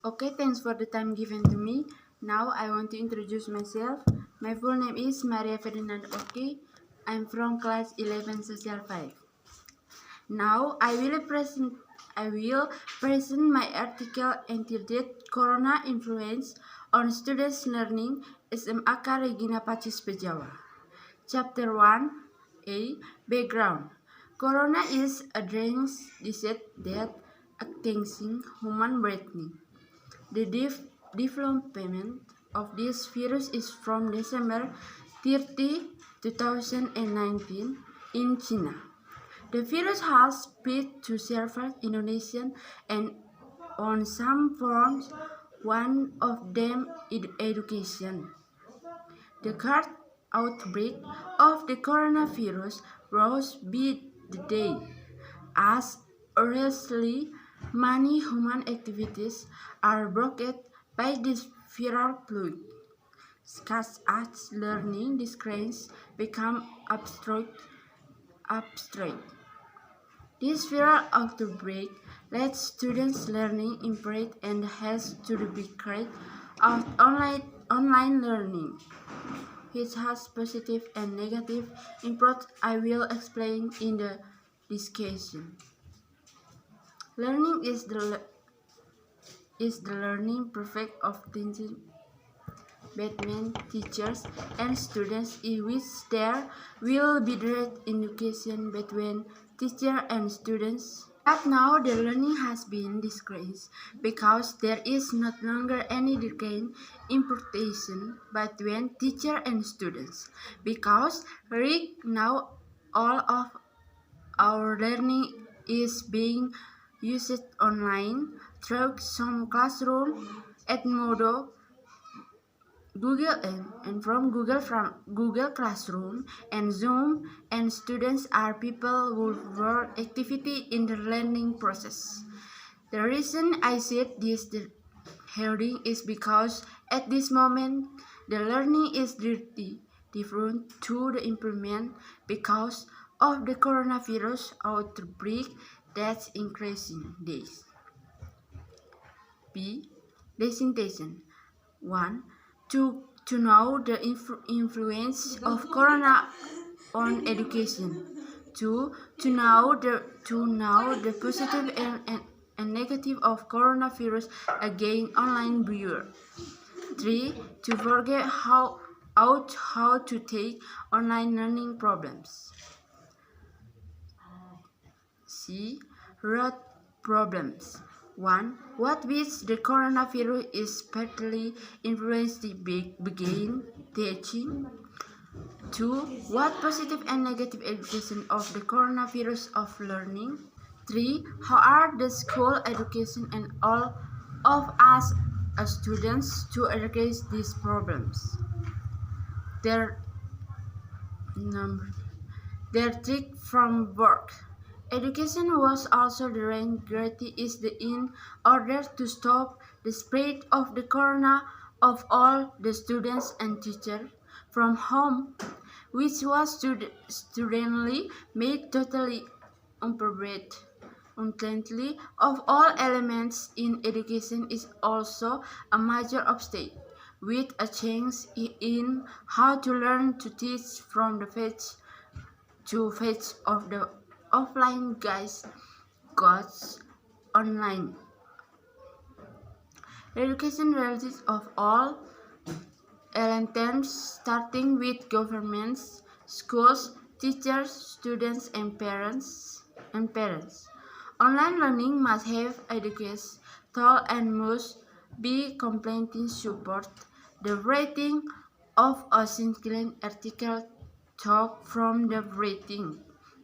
Okay, thanks for the time given to me. Now I want to introduce myself. My full name is Maria Ferdinanda Bhoki. I'm from class 11 Social 5. Now I will present my article entitled Corona Influence on Students Learning SMAK Regina Pacis Pejawa. Chapter 1A Background. Corona is a dangerous disease that attacks human breathing. The development of this virus is from December 30, 2019 in China. The virus has spread to several Indonesian and on some forms, one of them is education. The current outbreak of the coronavirus rose by the day, as recently many human activities are blocked by this viral flu, such as learning disciplines become abstract. This viral outbreak led students learning impaired and has to be carried out online learning, which has positive and negative impacts I will explain in the discussion. Learning is the learning process of teaching between teachers and students, in which there will be direct education between teacher and students. But now the learning has been decreased because there is no longer any direct importation between teacher and students. Because right now all of our learning is being used online through some classroom, Edmodo, Google and from Google Classroom and Zoom, and students are people who work activity in the learning process. The reason I said this hearing is because at this moment the learning is dirty different to the improvement because of the coronavirus outbreak that's increasing days. B. Presentation 1. To know the influence of corona on education. 2. To know the positive and negative of coronavirus against online viewer. 3. To forget how to take online learning problems. C. Root problems. 1. What which the coronavirus is partly influenced the begin teaching. 2. What positive and negative education of the coronavirus of learning. 3. How are the school education and all of us as students to address these problems. Their trick from work. Education was also the guarantee is in order to stop the spread of the corona of all the students and teachers from home, which was studently made totally unprepared. Uncertainty of all elements in education is also a major obstacle, with a change in how to learn to teach from the phase of the offline goes online. Education related of all elements, starting with governments, schools, teachers, students, and parents. Online learning must have adequate thought and must be completely support the writing of a single article talk from the writing.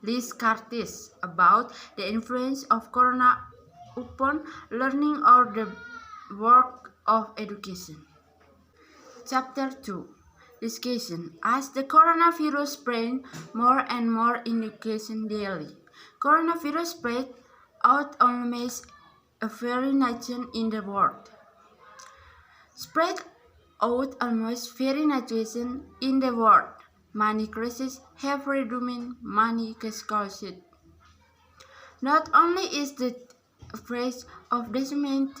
List Curtis about the influence of corona upon learning or the work of education. Chapter 2. Discussion. As the coronavirus spread more and more in education daily, coronavirus spread out almost every nation in the world. Spread out almost every nation in the world. Many crises have resumed many cases. Not only is the threat of decimate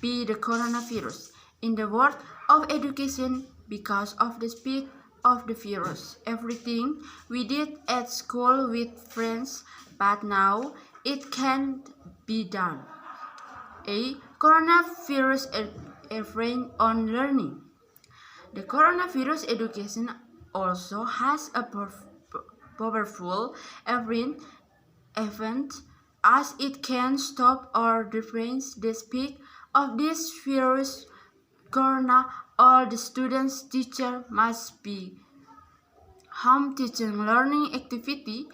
be the coronavirus. In the world of education, because of the speed of the virus, everything we did at school with friends, but now it can't be done. A coronavirus effect on learning. The coronavirus education also has a powerful event as it can stop or decrease the speed of this virus. Corona, all the students, teacher must be home teaching learning activity.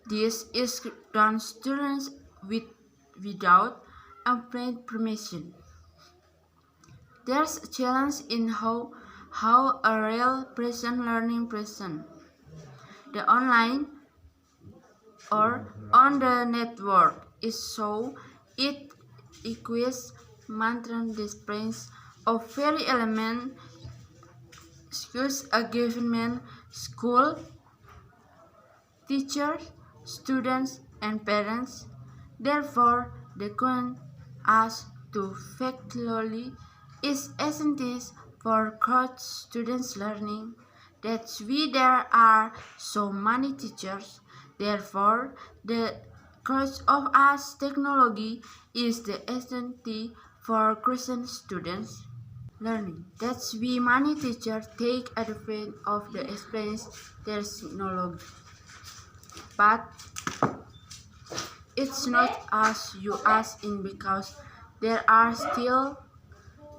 This is done students without appropriate permission. There's a challenge in how a real present learning present. The online or on the network is so it equates maintain the difference of very element schools a government school, teachers, students, and parents. Therefore, the question asked to factually is essential for coach students' learning. That's why there are so many teachers. Therefore, the course of us technology is the essential for Christian students' learning. That's why many teachers take advantage of the experience technology. But it's not as you ask in because there are still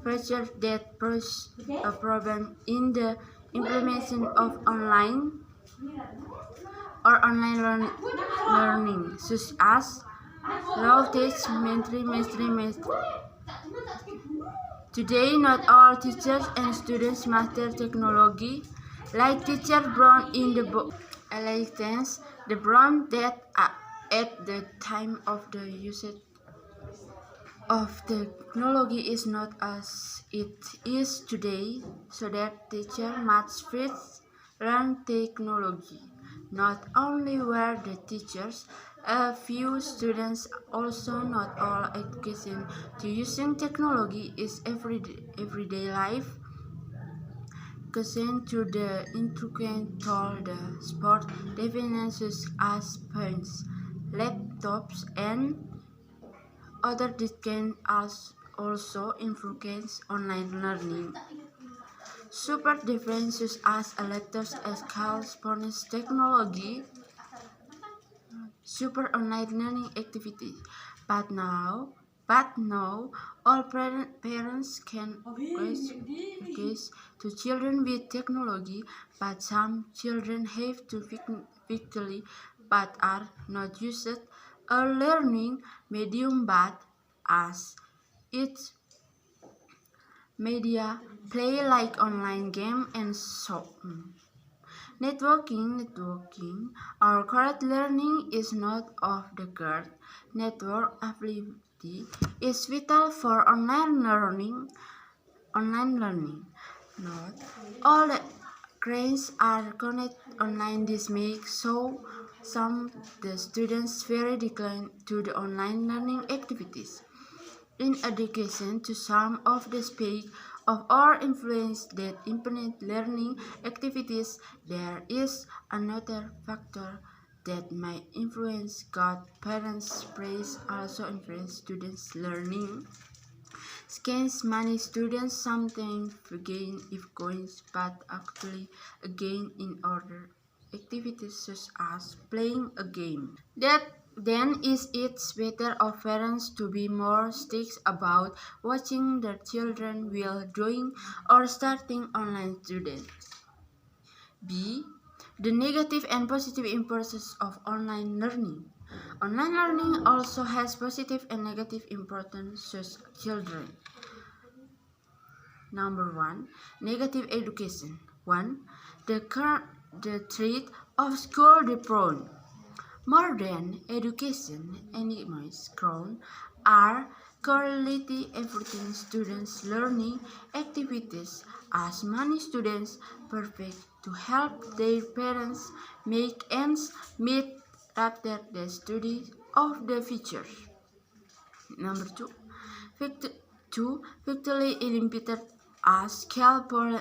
features that pose a problem in the implementation of online or online learning, such as low teach mainstream. Today, not all teachers and students master technology, like teacher Brown in the book. Alliance, the Brown that at the time of the usage of technology is not as it is today, so that teacher must first learn technology. Not only were the teachers, a few students also not all education to using technology is everyday life. According to the intricate told the sport devices as phones, laptops, and other can also influence online learning. Super differences as a letters as corresponds technology, super online learning activities. But now, all parents can engage to children with technology, but some children have to physically but are not used a learning medium but as its media play like online game and so on. Networking. Our current learning is not of the guard. Network ability is vital for online learning. Not all the grades are connected online. This makes so some the students very declined to the online learning activities. In addition to some of the speed of or influence that implement learning activities, there is another factor that might influence God. Parents' praise also influence students' learning. Scans many students sometimes gain if coins, but actually gain in other activities such as playing a game. Then is it better of parents to be more strict about watching their children while doing or starting online students? B. The negative and positive importance of online learning. Online learning also has positive and negative importance to children. Number 1. Negative education. 1. The threat of school deprone. Modern education enemies crown are quality everything students' learning activities as many students perfect to help their parents make ends meet after the study of the future. Number 2. 2. Virtually eliminated as scale porn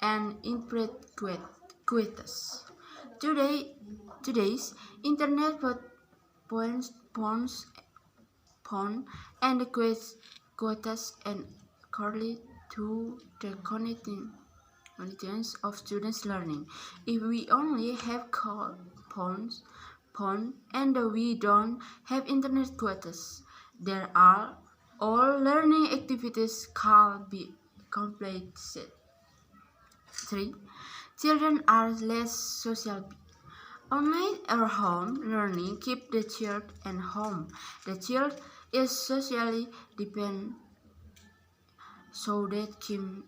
and inprequatus. Today's internet porn and quotas and correlate to the conditions of students' learning. If we only have porn and we don't have internet quotas, there are all learning activities can be completed. 3. Children are less social. Online or home learning keep the child at home. The child is socially dependent, so that child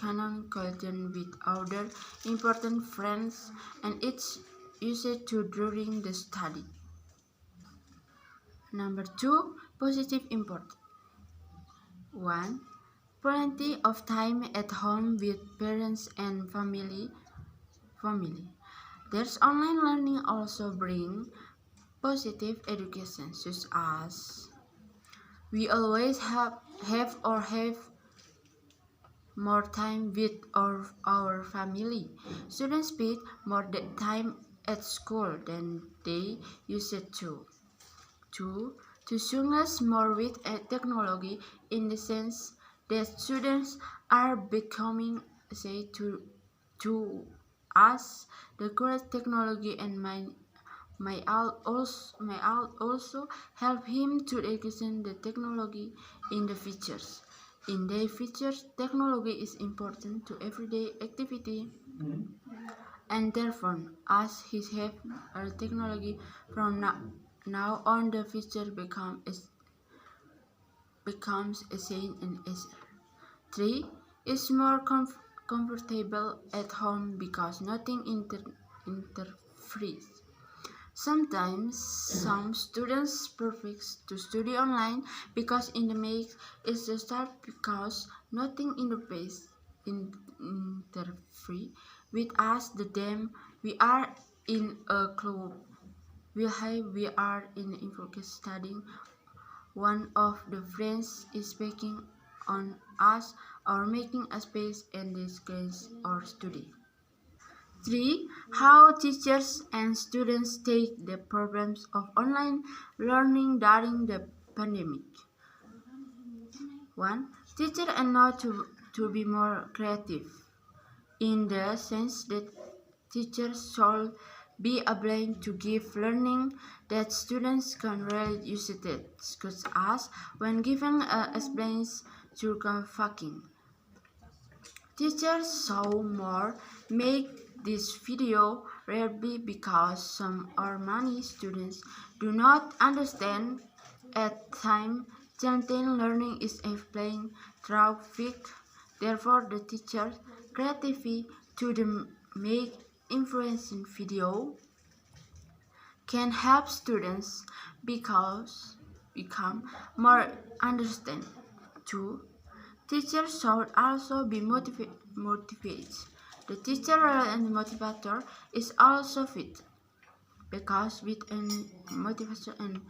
can connect with other important friends and it's used to during the study. Number 2. Positive import. 1. Plenty of time at home with parents and family. There's online learning also bring positive education, such as we always have more time with our family. Students spend more time at school than they used to. 2. To use more with technology in the sense that students are becoming to us the correct technology and may also help him to education the technology in the futures. In the futures, technology is important to everyday activity, and therefore, as he have technology from now on, the future becomes essential and easier. 3. Is more comfortable at home because nothing interferes. Sometimes some students prefer to study online because in the makes is the start because nothing interferes with us. The them we are in a club. We are in focus studying. One of the friends is speaking on us or making a space in this class or study. 3. How teachers and students take the problems of online learning during the pandemic. 1. Teachers are not to be more creative, in the sense that teachers should be able to give learning that students can really use it, such as when given explains to fucking. Teachers show more make this video rarely because some or many students do not understand at time content learning is explained through fic. Therefore, the teacher's creativity to the make influencing video can help students become more understand. 2. Teachers should also be motivated. The teacher and motivator is also fit because with an motivation and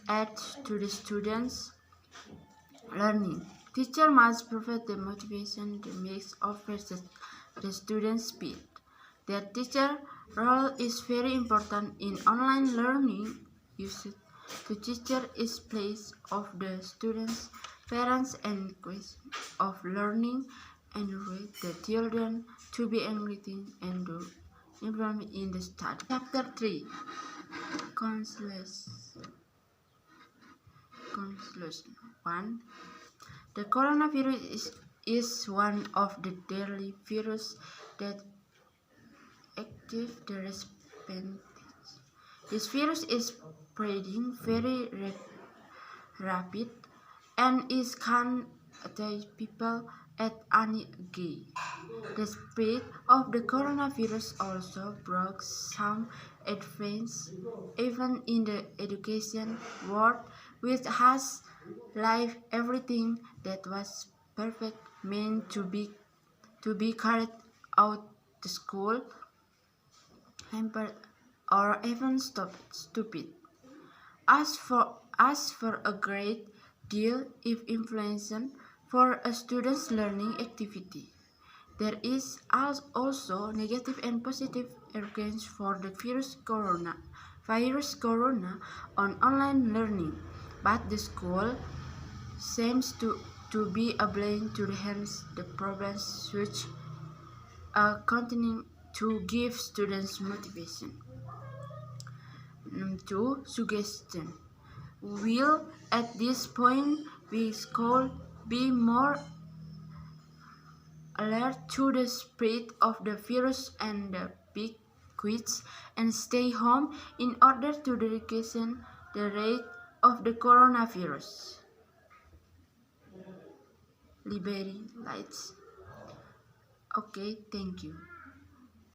add to the students' learning. Teacher must provide the motivation the mix of the students' speed. The teacher role is very important in online learning. The teacher is place of the students, parents, and quest of learning and with the children to be engaging and do involved in the study. Chapter 3. Conclusion. 1. The coronavirus is one of the deadly viruses that active the response. This virus is spreading very rapid and is can attack people at any age. The spread of the coronavirus also brought some advance even in the education world, which has left everything that was perfect meant to be carried out the school hampered or even stupid. ask for a great deal if inflation for a student's learning activity. There is also negative and positive effects for the virus corona on online learning, but the school seems to be able to enhance the problems which continue to give students motivation. 2. Suggestion. Will at this point we school be more alert to the spread of the virus and the big quits and stay home in order to decrease the rate of the coronavirus. Liberty lights. Okay, thank you.